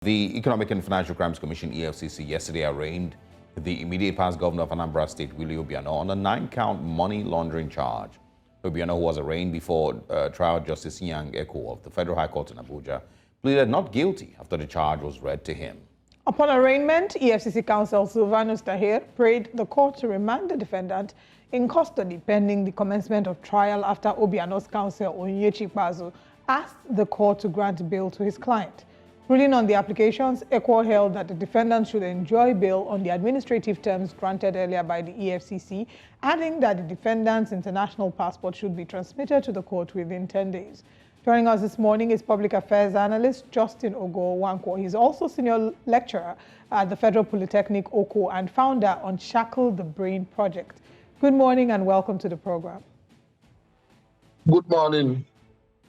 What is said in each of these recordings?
The Economic and Financial Crimes Commission, EFCC, yesterday arraigned the immediate past governor of Anambra State, Willie Obiano, on a 9-count money laundering charge. Obiano, who was arraigned before trial Justice Inyang Ekwo of the Federal High Court in Abuja, pleaded not guilty after the charge was read to him. Upon arraignment, EFCC counsel Silvanus Tahir prayed the court to remand the defendant in custody pending the commencement of trial after Obiano's counsel Onyechi Bazu asked the court to grant bail to his client. Ruling on the applications, Ekwo held that the defendant should enjoy bail on the administrative terms granted earlier by the EFCC, adding that the defendant's international passport should be transmitted to the court within 10 days. Joining us this morning is Public Affairs Analyst Justice Nwankwo. He's also Senior Lecturer at the Federal Polytechnic, Ogoo, and founder on Shackle the Brain Project. Good morning and welcome to the program. Good morning.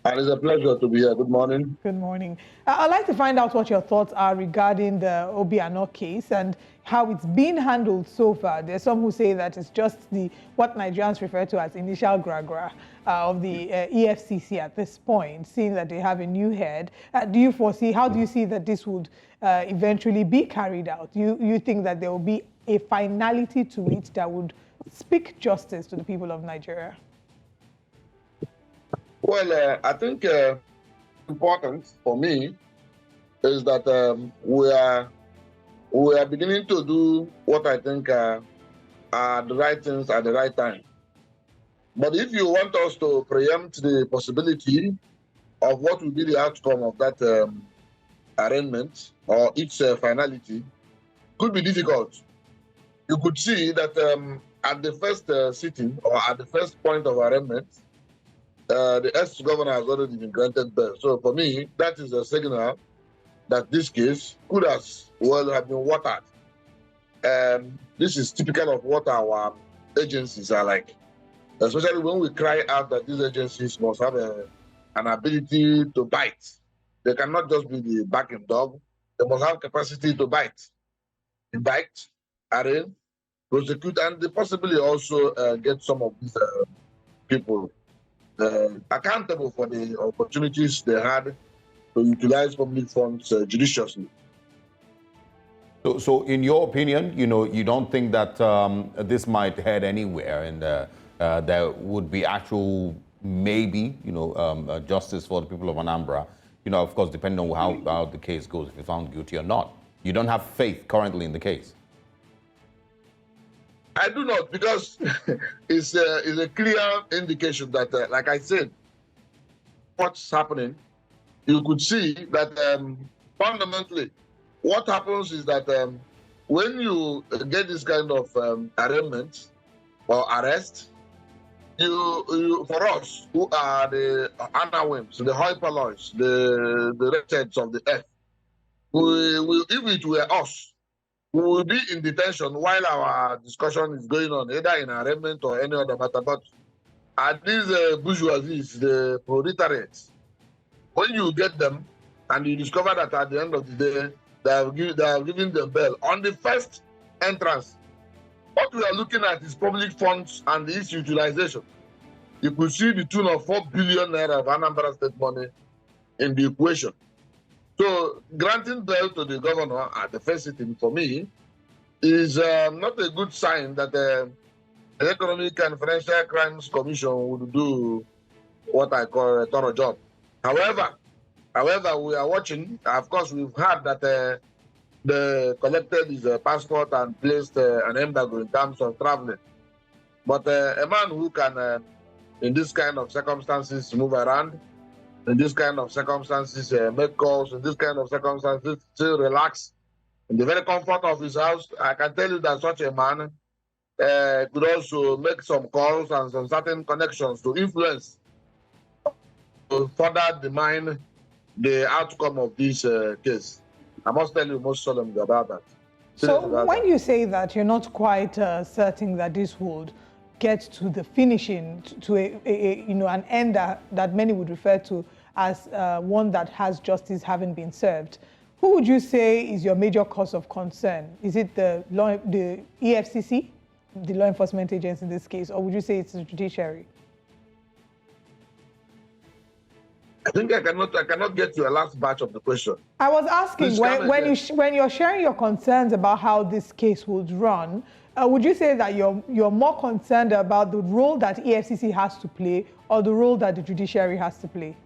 And it's a pleasure to be here. Good morning. Good morning. I'd like to find out what your thoughts are regarding the Obiano case and how it's been handled so far. There's some who say that it's just what Nigerians refer to as initial gra-gra of the EFCC at this point, seeing that they have a new head. How do you see that this would eventually be carried out? You think that there will be a finality to it that would speak justice to the people of Nigeria? Well, I think important for me is that we are beginning to do what I think are the right things at the right time. But if you want us to preempt the possibility of what will be the outcome of that arraignment or its finality, it could be difficult. You could see that at the first sitting or at the first point of arraignment, the ex-governor has already been granted bail. So for me, that is a signal that this case could as well have been watered. This is typical of what our agencies are like, especially when we cry out that these agencies must have an ability to bite. They cannot just be the barking dog. They must have capacity to bite. Indict, arraign, prosecute, and possibly also get some of these people accountable for the opportunities they had to utilize public funds judiciously. So in your opinion, you don't think that this might head anywhere and there would be actual, maybe, justice for the people of Anambra, of course, depending on how the case goes, if you're found guilty or not. You don't have faith currently in the case? I do not, because it's a clear indication that, like I said, what's happening, you could see that fundamentally what happens is that when you get this kind of arraignment or arrest, you for us who are the anawims, the hoi polloi, the wretched of the earth, if it were us, we will be in detention while our discussion is going on, either in arraignment or any other matter. But at these bourgeoisies, the proletariats, when you get them and you discover that at the end of the day, they are giving them bail on the first entrance, what we are looking at is public funds and its utilization. You could see the tune of 4 billion naira of Anambra State money in the equation. So granting bail to the governor at the first sitting, for me, is not a good sign that the Economic and Financial Crimes Commission would do what I call a thorough job. However, we are watching. Of course, we've heard that they collected his passport and placed an embargo in terms of traveling. But a man who can, in this kind of circumstances, move around, in this kind of circumstances, make calls, in this kind of circumstances, still relax in the very comfort of his house. I can tell you that such a man could also make some calls and some certain connections to influence, to further determine the outcome of this case. I must tell you most solemnly about that. So when you say that you're not quite certain that this would get to the finishing, to an end that many would refer to as one that has justice having been served, who would you say is your major cause of concern? Is it the EFCC, the law enforcement agency in this case, or would you say it's the judiciary? I think I cannot get to a last batch of the question. I was asking when you're sharing your concerns about how this case would run, would you say that you're more concerned about the role that EFCC has to play or the role that the judiciary has to play?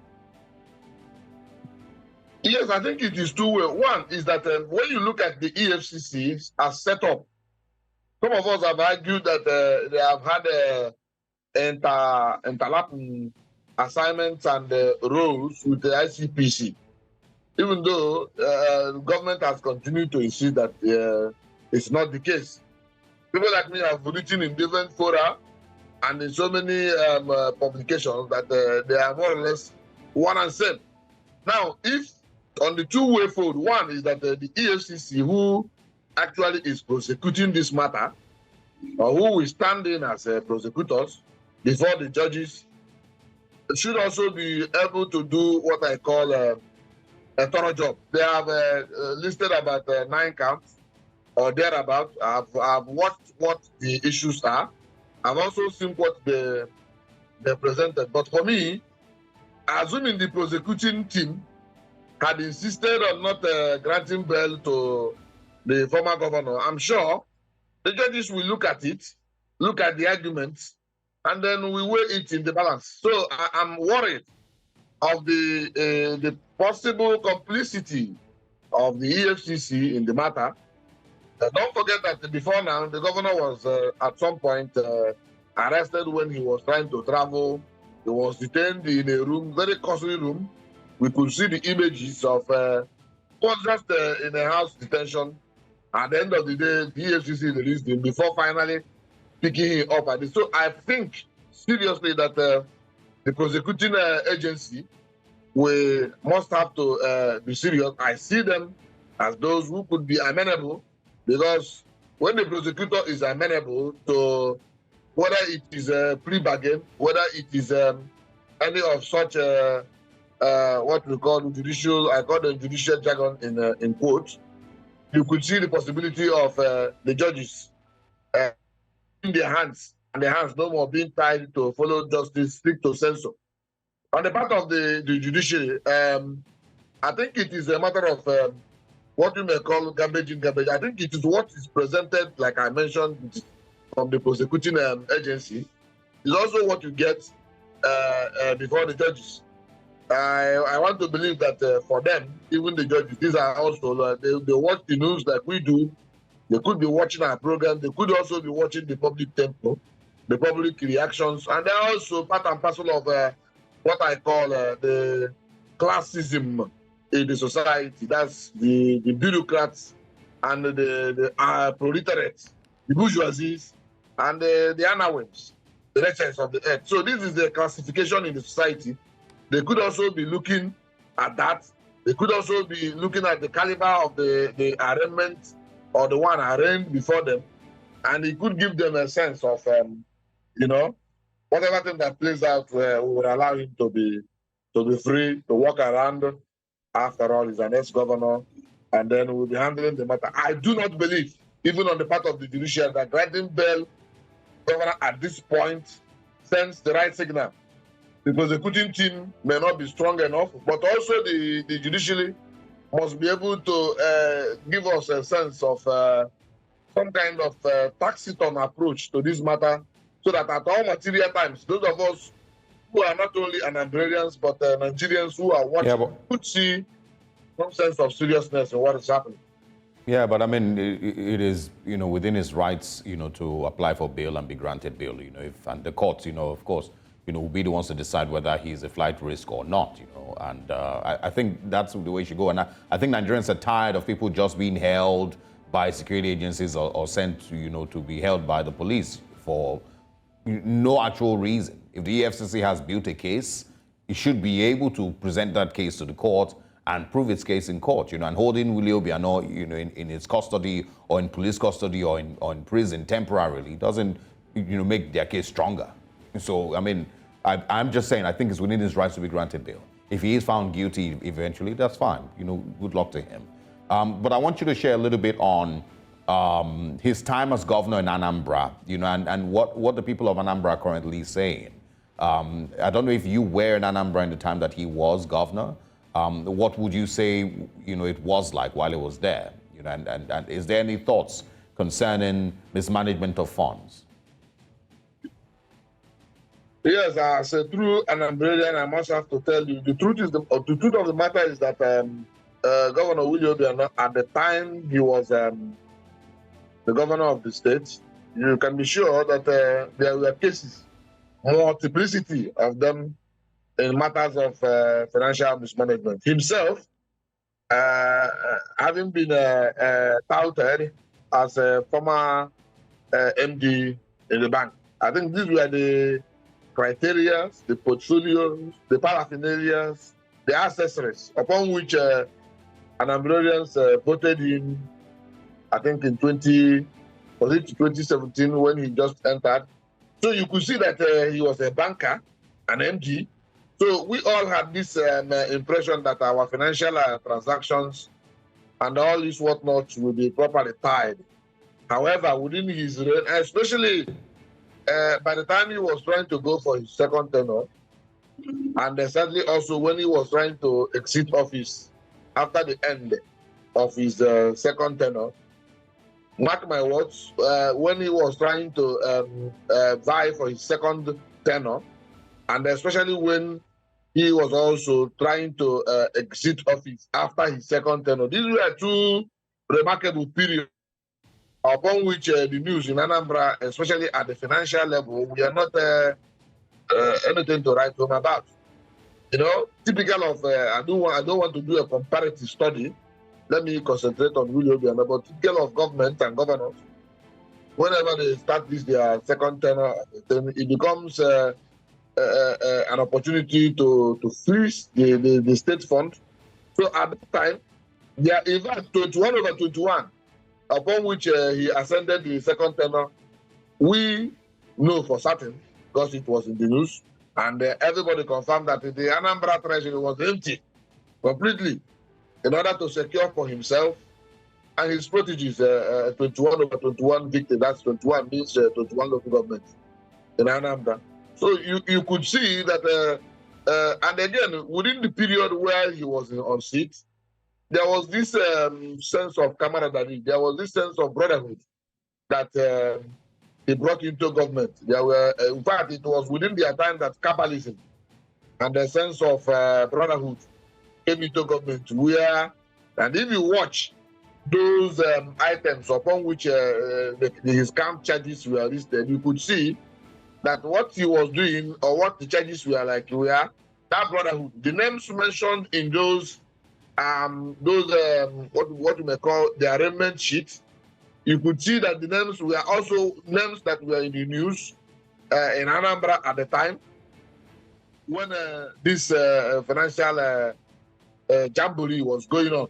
Yes, I think it is two-way. One is that when you look at the EFCC as set up, some of us have argued that they have had interlapping assignments and roles with the ICPC, even though the government has continued to insist that it's not the case. People like me have written in different fora and in so many publications that they are more or less one and same. Now, if on the two-way forward, one is that the EFCC, who actually is prosecuting this matter, or who will stand in as prosecutors before the judges, should also be able to do what I call a thorough job. They have listed about 9 counts or thereabout. I've watched what the issues are. I've also seen what they presented. But for me, assuming the prosecuting team had insisted on not granting bail to the former governor, I'm sure the judges will look at it, look at the arguments, and then we weigh it in the balance. So I'm worried of the possible complicity of the EFCC in the matter. Don't forget that before now, the governor was at some point arrested when he was trying to travel. He was detained in a room, very costly room. We could see the images of was just in a house detention. At the end of the day, the EFCC released him before finally picking him up. And so I think seriously that the prosecuting agency must have to be serious. I see them as those who could be amenable, because when the prosecutor is amenable to whether it is a plea bargain, whether it is any of such what we call judicial, I call them judicial jargon in quotes, you could see the possibility of the judges in their hands, and their hands no more being tied to follow justice stricto sensu. On the part of the judiciary, I think it is a matter of what you may call garbage in, garbage. I think it is what is presented, like I mentioned, from the prosecuting agency, is also what you get before the judges. I want to believe that for them, even the judges, these are also, they watch the news like we do. They could be watching our program. They could also be watching the public tempo, the public reactions. And they're also part and parcel of what I call the classism in the society. That's the bureaucrats and the proletariat, the bourgeoisies, and the anawims, the richest of the earth. So this is the classification in the society. They could also be looking at that. They could also be looking at the caliber of the arraignment or the one arraigned before them. And it could give them a sense of, whatever thing that plays out will allow him to be free, to walk around. After all, he's an ex-governor, and then we'll be handling the matter. I do not believe, even on the part of the judiciary, that granting bail governor at this point sends the right signal. The prosecuting team may not be strong enough, but also the judiciary must be able to give us a sense of some kind of taciturn approach to this matter, so that at all material times, those of us who are not only Anambrarians, but Nigerians who are watching could see some sense of seriousness in what is happening. Yeah, but I mean, it is, within his rights, to apply for bail and be granted bail, and the courts, of course, will be the ones to decide whether he's a flight risk or not, and I think that's the way it should go. And I think Nigerians are tired of people just being held by security agencies or sent, to be held by the police for no actual reason. If the EFCC has built a case, it should be able to present that case to the court and prove its case in court, and holding Willie Obiano, in its custody or in police custody or in prison temporarily doesn't, make their case stronger. So, I mean, I'm just saying, I think it's within his rights to be granted bail. If he is found guilty eventually, that's fine. Good luck to him. But I want you to share a little bit on his time as governor in Anambra, and what the people of Anambra are currently saying. I don't know if you were in Anambra in the time that he was governor. What would you say, it was like while he was there? And is there any thoughts concerning mismanagement of funds? Yes, as a true Anambrarian, I must have to tell you, the truth of the matter is that Governor Willie Obiano, at the time he was the governor of the state, you can be sure that there were cases, multiplicity of them, in matters of financial mismanagement. Himself, having been touted as a former MD in the bank, I think these were the criteria, the portfolios, the paraphernalia, the accessories upon which Anambrarians voted in, I think in 2017 when he just entered. So you could see that he was a banker, an MD. So we all had this impression that our financial transactions and all this whatnot will be properly tied. However, within his reign, especially by the time he was trying to go for his second tenure, and certainly also when he was trying to exit office after the end of his second tenure, mark my words, when he was trying to vie for his second tenure, and especially when he was also trying to exit office after his second tenure, these were two remarkable periods upon which the news in Anambra, especially at the financial level, we are not anything to write home about. Typical of, I don't want to do a comparative study. Let me concentrate on Willie Obiano, but typical of government and governors, whenever they start their second tenure, then it becomes an opportunity to freeze the state fund. So at that time, there are in fact 21/21, upon which he ascended the second tenure. We know for certain, because it was in the news, and everybody confirmed that the Anambra treasury was empty completely in order to secure for himself and his proteges 21/21 victory. That's 21 means 21 local governments in Anambra. So you could see that, and again, within the period where he was on seat, there was this sense of camaraderie, there was this sense of brotherhood that he brought into government. There were, in fact, it was within their time that Kabbalism and the sense of brotherhood came into government, where, and if you watch those items upon which his camp charges were listed, you could see that what he was doing or what the charges were like were that brotherhood. The names mentioned in those what you may call the arraignment sheet, you could see that the names were also names that were in the news in Anambra at the time when this financial jamboree was going on.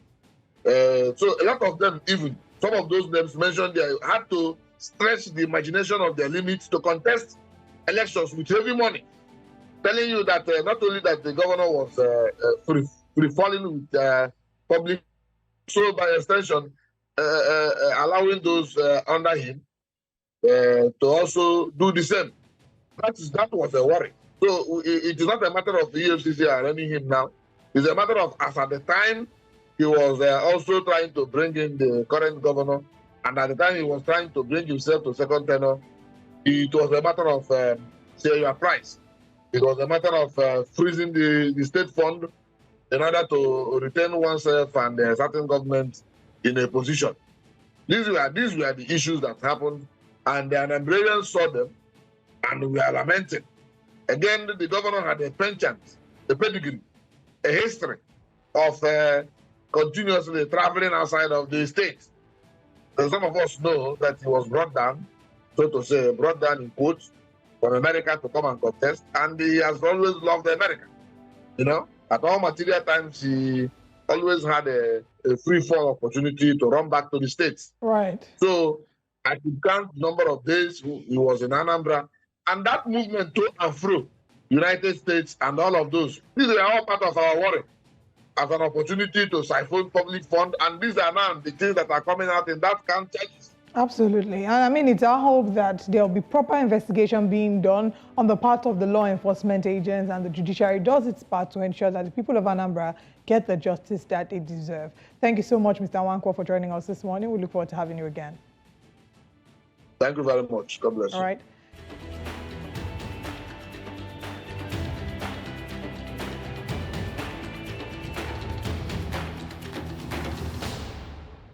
So a lot of them, even some of those names mentioned there, had to stretch the imagination of their limits to contest elections with heavy money, telling you that not only that the governor was free-falling with public, so by extension, allowing those under him to also do the same. That was a worry. So it is not a matter of the EFCC arraigning him now. It's a matter of, as at the time, he was also trying to bring in the current governor, and at the time he was trying to bring himself to second tenure, it was a matter of say your price. It was a matter of freezing the state fund in order to retain oneself and a certain government in a position. These were the issues that happened, and the Anambrarians saw them, and we are lamenting. Again, the governor had a penchant, a pedigree, a history of continuously traveling outside of the state. And some of us know that he was brought down, so to say, brought down in quotes, from America to come and contest, and he has always loved America. At all material times, he always had a free fall opportunity to run back to the States. Right. So I could count the number of days he was in Anambra, and that movement to and fro, United States and all of those, these are all part of our worry as an opportunity to siphon public fund, and these are now the things that are coming out in that camp charges. Absolutely. And I mean, it's our hope that there'll be proper investigation being done on the part of the law enforcement agents, and the judiciary does its part to ensure that the people of Anambra get the justice that they deserve. Thank you so much, Mr. Nwankwo, for joining us this morning. We look forward to having you again. Thank you very much. God bless you. All right.